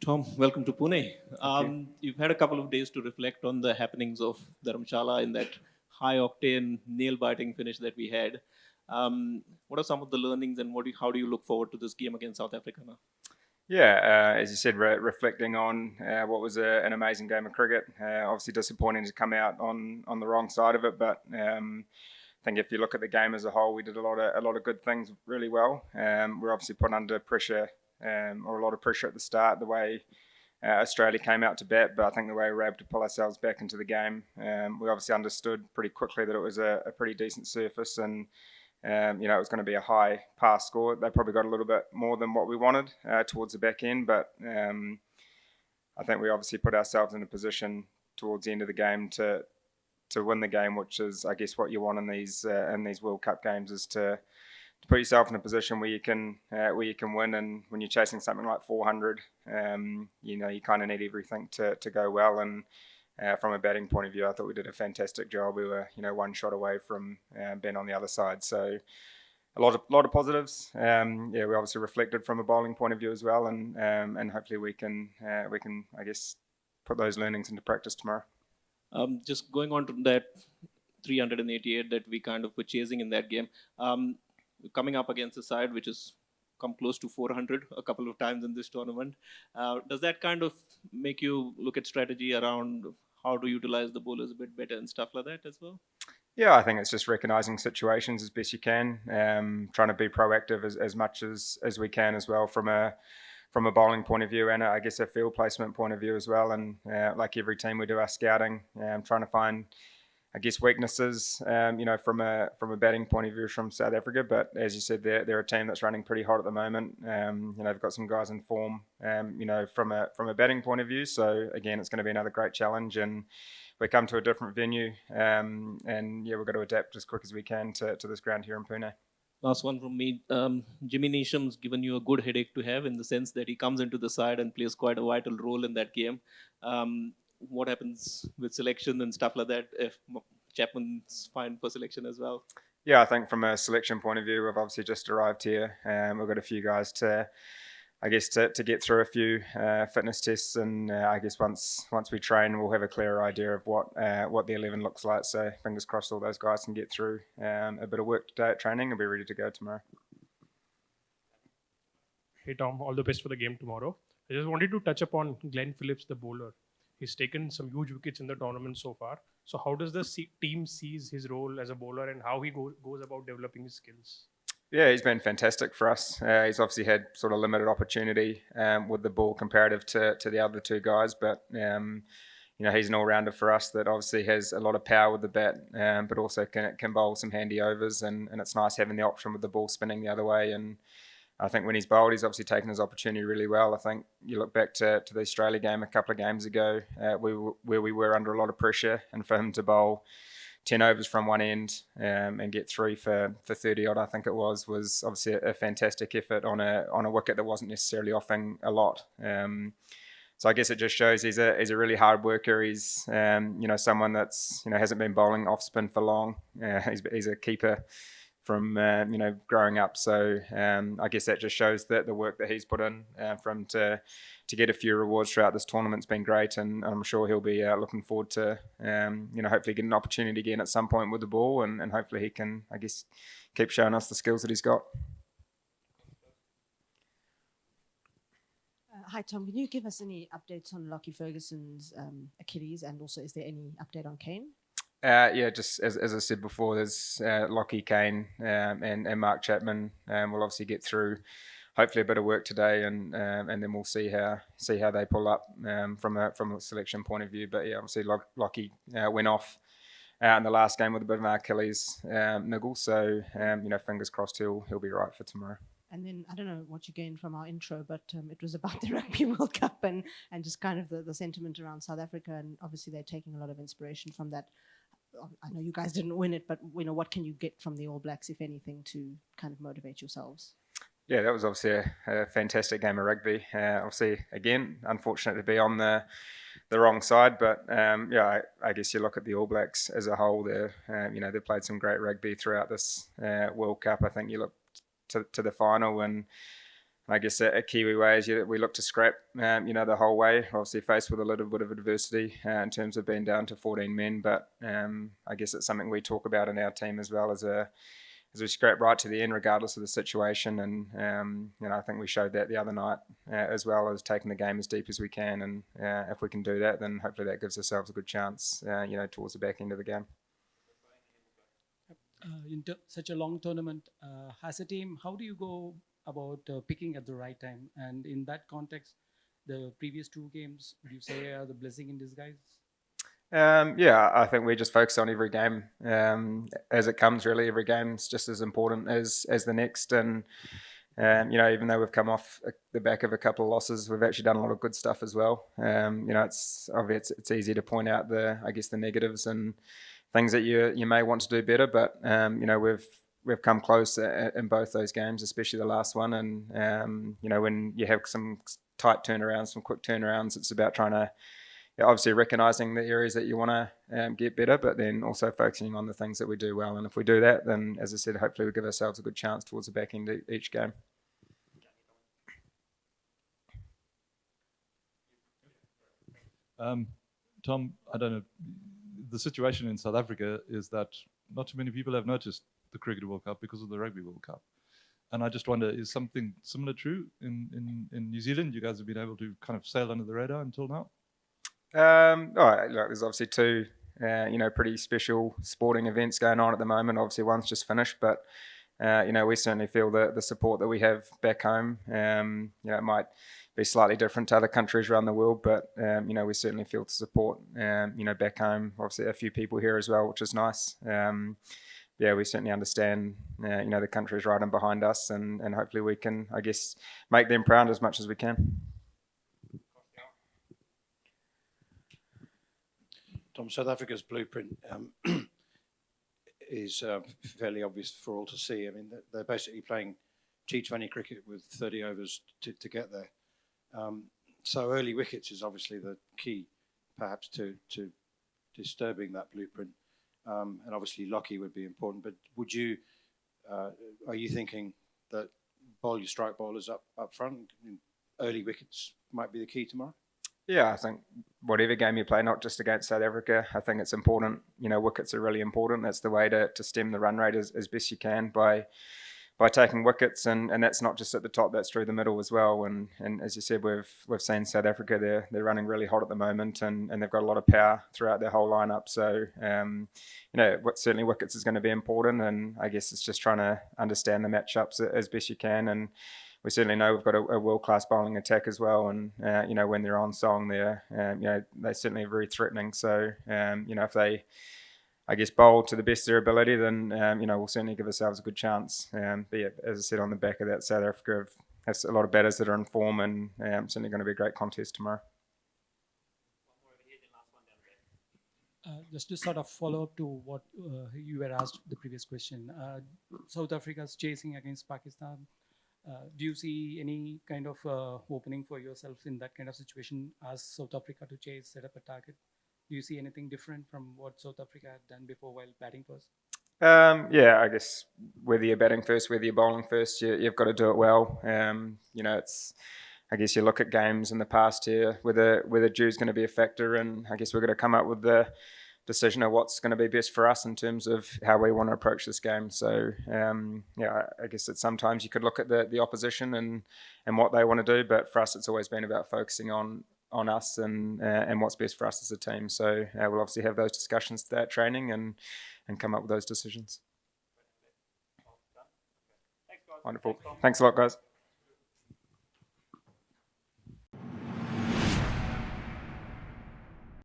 Tom, welcome to Pune. You've had a couple of days to reflect on the happenings of Dharamshala in that high-octane, nail-biting finish that we had. What are some of the learnings, and how do you look forward to this game against South Africa now? Yeah, as you said, reflecting on what was an amazing game of cricket. Obviously disappointing to come out on the wrong side of it, but I think if you look at the game as a whole, we did a lot of good things really well. We're obviously put under pressure, or a lot of pressure at the start, the way Australia came out to bat, but I think the way we were able to pull ourselves back into the game, we obviously understood pretty quickly that it was a pretty decent surface, and it was going to be a high pass score. They probably got a little bit more than what we wanted towards the back end, but I think we obviously put ourselves in a position towards the end of the game to win the game, which is, I guess, what you want in these World Cup games, is to put yourself in a position where you can win. And when you're chasing something like 400, you kind of need everything to go well. And from a batting point of view, I thought we did a fantastic job. We were one shot away from being on the other side, so a lot of positives. We obviously reflected from a bowling point of view as well, and hopefully we can I guess put those learnings into practice tomorrow. Just going on to that 388 that we kind of were chasing in that game, coming up against a side which has come close to 400 a couple of times in this tournament. Does that kind of make you look at strategy around how to utilize the bowlers a bit better and stuff like that as well? Yeah, I think it's just recognising situations as best you can, trying to be proactive as much as we can as well from a bowling point of view, and I guess a field placement point of view as well. And like every team, we do our scouting, trying to find, I guess, weaknesses, from a batting point of view from South Africa. But as you said, they're a team that's running pretty hot at the moment. They've got some guys in form, from a batting point of view. So again, it's going to be another great challenge, and we come to a different venue, and we've got to adapt as quick as we can to this ground here in Pune. Last one from me. Jimmy Neesham's given you a good headache to have, in the sense that he comes into the side and plays quite a vital role in that game. What happens with selection and stuff like that if Chapman's fine for selection as well? Yeah, I think from a selection point of view, we've obviously just arrived here. We've got a few guys to get through a few fitness tests, and I guess once we train, we'll have a clearer idea of what the 11 looks like. So fingers crossed all those guys can get through a bit of work today at training and be ready to go tomorrow. Hey Tom, all the best for the game tomorrow. I just wanted to touch upon Glenn Phillips, the bowler. He's taken some huge wickets in the tournament so far. So how does the team sees his role as a bowler, and how he goes about developing his skills? Yeah, he's been fantastic for us. He's obviously had sort of limited opportunity with the ball comparative to the other two guys, but he's an all-rounder for us that obviously has a lot of power with the bat, but also can bowl some handy overs, and it's nice having the option with the ball spinning the other way. And I think when he's bowled, he's obviously taken his opportunity really well. I think you look back to the Australia game a couple of games ago, where we were under a lot of pressure, and for him to bowl 10 overs from one end and get 3 for 30 odd, I think it was obviously a fantastic effort on a wicket that wasn't necessarily offering a lot. So I guess it just shows he's a really hard worker. He's someone that's hasn't been bowling off spin for long. He's a keeper from growing up. So I guess that just shows that the work that he's put in from to get a few rewards throughout this tournament's been great, and I'm sure he'll be looking forward to hopefully get an opportunity again at some point with the ball, and hopefully he can, I guess, keep showing us the skills that he's got. Hi Tom, can you give us any updates on Lockie Ferguson's Achilles, and also is there any update on Kane? Just as I said before, there's Lockie, Kane, and Mark Chapman. We'll obviously get through hopefully a bit of work today, and then we'll see how they pull up from a selection point of view. But yeah, obviously Lockie went off in the last game with a bit of an Achilles niggle, so fingers crossed he'll be right for tomorrow. And then I don't know what you gained from our intro, but it was about the Rugby World Cup and just kind of the sentiment around South Africa, and obviously they're taking a lot of inspiration from that. I know you guys didn't win it, but what can you get from the All Blacks, if anything, to kind of motivate yourselves? Yeah, that was obviously a fantastic game of rugby. Obviously, again, unfortunate to be on the wrong side, but I guess you look at the All Blacks as a whole. They've played some great rugby throughout this World Cup. I think you look to the final. And I guess a Kiwi way is we look to scrap, the whole way. Obviously faced with a little bit of adversity in terms of being down to 14 men, but I guess it's something we talk about in our team as well as we scrap right to the end regardless of the situation. And I think we showed that the other night as well as taking the game as deep as we can. And if we can do that, then hopefully that gives ourselves a good chance, towards the back end of the game. In such a long tournament, as a team, how do you go about picking at the right time? And in that context, the previous 2 games, would you say are the blessing in disguise? I think we just focus on every game as it comes. Really, every game's just as important as the next. And even though we've come off the back of a couple of losses, we've actually done a lot of good stuff as well. It's obvious, it's easy to point out the negatives and things that you may want to do better, but we've come close in both those games, especially the last one. And when you have some tight turnarounds, some quick turnarounds, it's about trying to obviously recognizing the areas that you want to get better, but then also focusing on the things that we do well. And if we do that, then as I said, hopefully we give ourselves a good chance towards the back end of each game. Tom, I don't know. The situation in South Africa is that not too many people have noticed the Cricket World Cup because of the Rugby World Cup. And I just wonder, is something similar true in New Zealand? You guys have been able to kind of sail under the radar until now? Look, there's obviously 2, pretty special sporting events going on at the moment. Obviously, one's just finished, but we certainly feel the support that we have back home. It might be slightly different to other countries around the world, but we certainly feel the support. Back home, obviously a few people here as well, which is nice. We certainly understand. The country's right in behind us, and hopefully we can, I guess, make them proud as much as we can. Tom, South Africa's blueprint is fairly obvious for all to see. I mean, they're basically playing T20 cricket with 30 overs to get there. So early wickets is obviously the key, perhaps, to disturbing that blueprint. And obviously Lockie would be important. But are you thinking that your strike bowlers up front, early wickets might be the key tomorrow? Yeah, I think whatever game you play, not just against South Africa, I think it's important. Wickets are really important. That's the way to stem the run rate as best you can by taking wickets, and that's not just at the top, that's through the middle as well. And as you said, we've seen South Africa, they're running really hot at the moment, and they've got a lot of power throughout their whole lineup. So certainly wickets is going to be important, and I guess it's just trying to understand the matchups as best you can. And we certainly know we've got a world-class bowling attack as well, and when they're on song, they certainly are very threatening. So if they, I guess, bowl to the best of their ability, then we'll certainly give ourselves a good chance. But yeah, as I said, on the back of that, South Africa has a lot of batters that are in form, and certainly going to be a great contest tomorrow. Just to sort of follow up to what you were asked the previous question, South Africa's chasing against Pakistan. Do you see any kind of opening for yourself in that kind of situation? Ask South Africa to chase, set up a target. Do you see anything different from what South Africa had done before while batting first? I guess whether you're batting first, whether you're bowling first, you've got to do it well. It's, I guess you look at games in the past here, whether due is going to be a factor, and I guess we're going to come up with the decision of what's going to be best for us in terms of how we want to approach this game. So I guess that sometimes you could look at the opposition and what they want to do, but for us it's always been about focusing on us and what's best for us as a team. So we'll obviously have those discussions throughout training and come up with those decisions. Wonderful. Thanks a lot, guys.